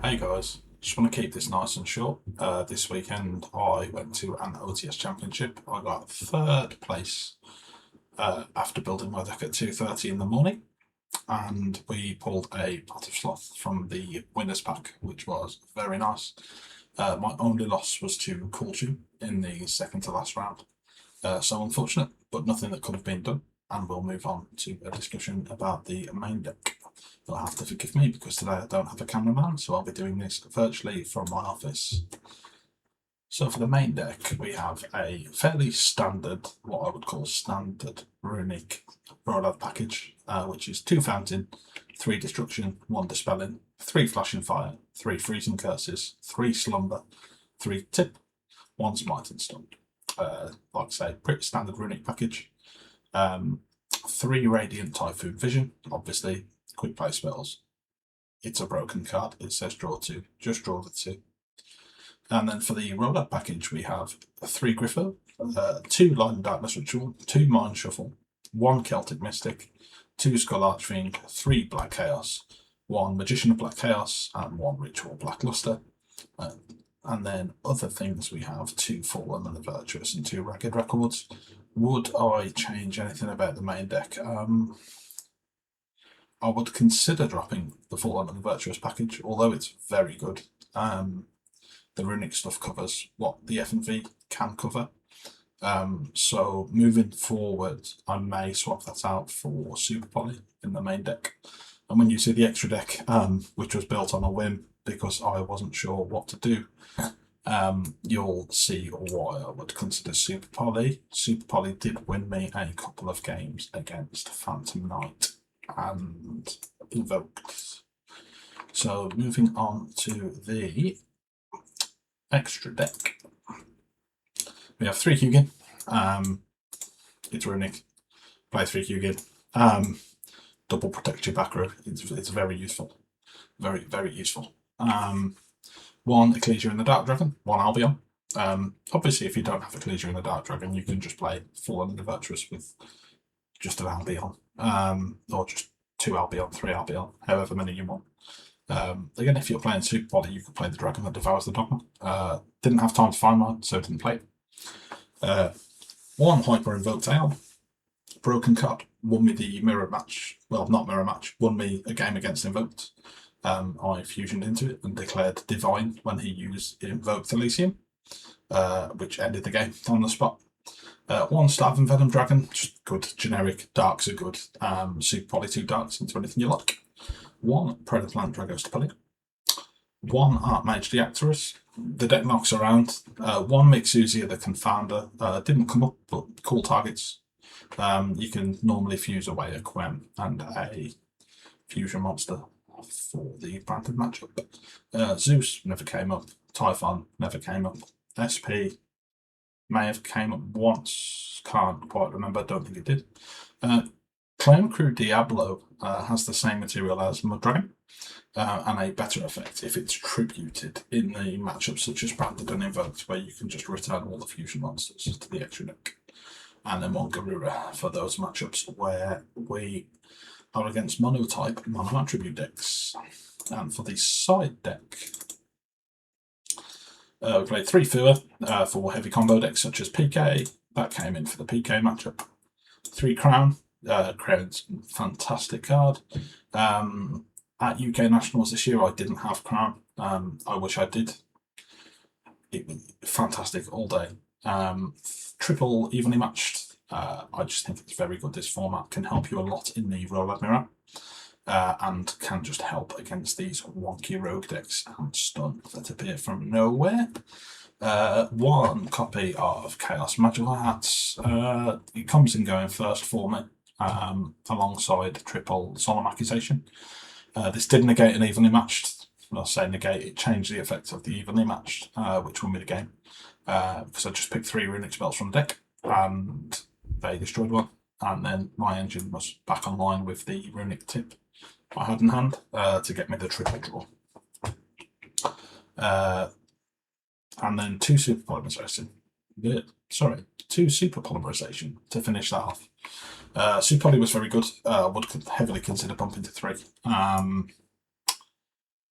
Hey guys, just want to keep this nice and short. This weekend I went to an OTS championship. I got third place after building my deck at 2:30 in the morning, and we pulled a pot of sloth from the winners pack, which was very nice. My only loss was to Kulchu in the second to last round. So unfortunate, but nothing that could have been done. And we'll move on to a discussion about the main deck. You'll have to forgive me because today I don't have a cameraman, so I'll be doing this virtually from my office. So for the main deck, we have a fairly standard, what I would call standard Runick Rolad package, which is 2 Fountain, 3 Destruction, 1 Dispelling, 3 Flashing Fire, 3 Freezing Curses, 3 Slumber, 3 Tip, 1 Smite and Stun. Like I say, pretty standard Runick package. 3 Radiant Typhoon Vision, obviously, quick play spells. It's a broken card, it says draw 2, just draw the 2. And then for the Rolad package, we have 3 Griffo, 2 Light and Darkness Ritual, 2 Mind Shuffle, 1 Celtic Mystic, 2 Skull Archfiend, 3 Black Chaos, 1 Magician of Black Chaos, and 1 Ritual Black Luster. And then other things, we have 2 Fallen and the Virtuous and 2 Ragged Records. Would I change anything about the main deck? I would consider dropping the Fallen and the Virtuous package, although it's very good. The Runick stuff covers what the F&V can cover. So moving forward, I may swap that out for Super Poly in the main deck. And when you see the extra deck, which was built on a whim because I wasn't sure what to do, you'll see why I would consider Super Poly. Super Poly did win me a couple of games against Phantom Knight and Invoked. So moving on to the extra deck. We have 3 Hugin. It's Runick. Play 3 Hugin. Double protect your back row. It's very useful. Very, very useful. 1 Ecclesia in the Dark Dragon, 1 Albion. Obviously, if you don't have Ecclesia in the Dark Dragon, you can just play Fallen and the Virtuous with just an Albion. Or just 2 Albion, 3 Albion, however many you want. Again, if you're playing Super Poly, you could play the Dragon that Devours the Dogma. Didn't have time to find mine, so didn't play it. 1 Hyper Invoked Ale. Broken card. Won me the mirror match. Well, not mirror match. Won me a game against Invoked. I fusioned into it and declared Divine when he used Invoked Elysium, which ended the game on the spot. 1 Starving Venom Dragon, just good, generic. Darks are good. Super Poly 2 Darks into anything you like. 1 Predator Plant Dragos to Poly. 1 Archmage Deactorus. The deck knocks around. 1 Mixuzia the Confounder. Didn't come up, but cool targets. You can normally fuse away a Quem and a fusion monster for the branded matchup. Zeus never came up. Typhon never came up. SP may have came up once. Can't quite remember. Don't think it did. Clone Crew Diablo has the same material as Mud Dragon and a better effect if it's tributed in the matchups such as Branded and Invoked, where you can just return all the fusion monsters to the extra deck. And then 1 Garura for those matchups where we are against mono-type, mono-attribute decks. And for the side deck, we played 3 Fua for heavy combo decks such as PK. That came in for the PK matchup. 3 Crown. Crown's fantastic card. At UK Nationals this year, I didn't have Crown. I wish I did. It was fantastic all day. Triple evenly matched. I just think it's very good. This format can help you a lot in the Rolad mirror, and can just help against these wonky rogue decks and stun that appear from nowhere. 1 copy of Chaos Magical Hats. It comes in going first for me, alongside triple Solemn Accusation. This did negate an evenly matched. Well, I say negate, it changed the effect of the evenly matched, which won me the game. Because I just picked 3 Runick spells from the deck, and they destroyed 1. And then my engine was back online with the Runick tip I had in hand to get me the triple draw. And then 2 Super Polymerization. 2 Super Polymerization to finish that off. Super Poly was very good. Would heavily consider bumping to 3.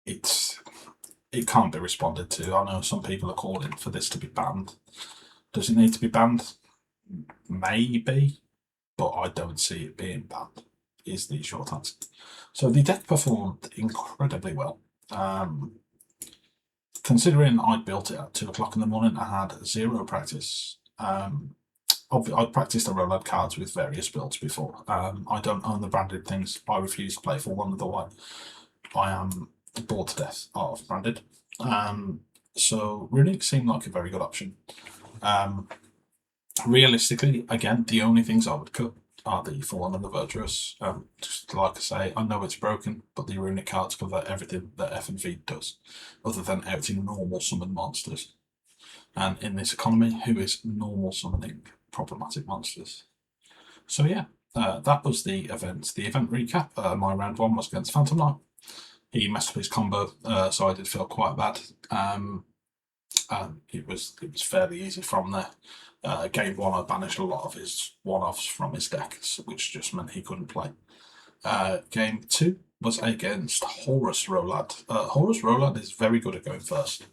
It's it can't be responded to. I know some people are calling for this to be banned. Does it need to be banned? Maybe, but I don't see it being banned, is the short answer. So the deck performed incredibly well. Considering I'd built it at 2 o'clock in the morning, I had zero practice. I've practiced the Rolad cards with various builds before. I don't own the branded things. I refuse to play for one of the white. I am bored to death of branded. So Runick seemed like a very good option. Realistically, again, the only things I would cut are the Fallen and the Virtuous. Just like I say, I know it's broken, but the Runick cards cover everything that FNV does, other than outing normal summon monsters. And in this economy, who is normal summoning problematic monsters? So yeah, that was the event. The event recap, my round 1 was against Phantom Knight. He messed up his combo, so I did feel quite bad. It was fairly easy from there. Game 1, I banished a lot of his one-offs from his deck, which just meant he couldn't play. Game 2 was against Runick Rolad. Runick Rolad is very good at going first.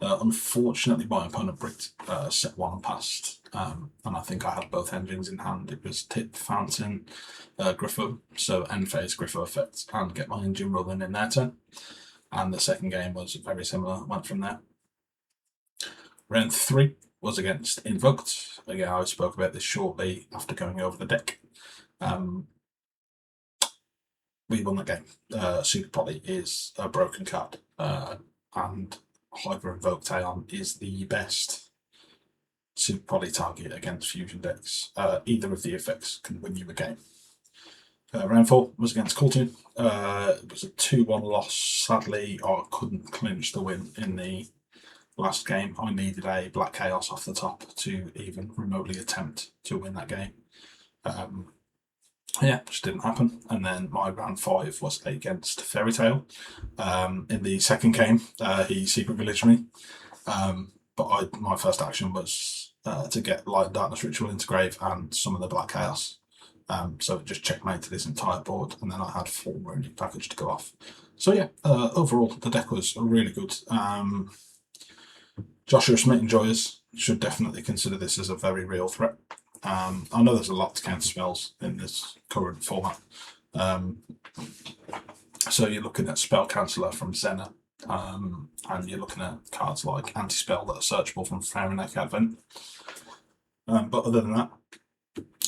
Unfortunately, my opponent bricked set 1 past, and I think I had both engines in hand. It was Tip, Fountain, Griffo, so end phase Griffo effect, and get my engine rolling in their turn. And the second game was very similar, went from there. Round 3 was against Invoked. Again, I spoke about this shortly after going over the deck. We won the game. Super Poly is a broken card, and Hyper Invoked Aeon is the best Super Poly target against fusion decks. Either of the effects can win you a game. Round 4 was against Colton. It was a 2-1 loss. Sadly, I couldn't clinch the win in the last game. I needed a Black Chaos off the top to even remotely attempt to win that game. Yeah, just didn't happen. And then my round 5 was against Fairy Tail. In the second game, he secret villaged me. But my first action was to get Light and Darkness Ritual into grave and summon the Black Chaos. So it just checkmated his entire board, and then I had 4 Runick package to go off. So yeah, overall the deck was really good. Joshua Schmidt enjoyers should definitely consider this as a very real threat. I know there's a lot to counter spells in this current format. So you're looking at Spell Canceller from Zena, and you're looking at cards like Anti-Spell that are searchable from Runick Advent. But other than that,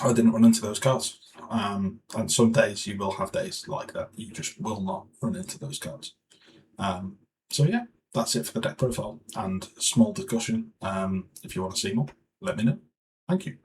I didn't run into those cards. And some days you will have days like that. You just will not run into those cards. So yeah, that's it for the deck profile and small discussion. If you want to see more, let me know. Thank you.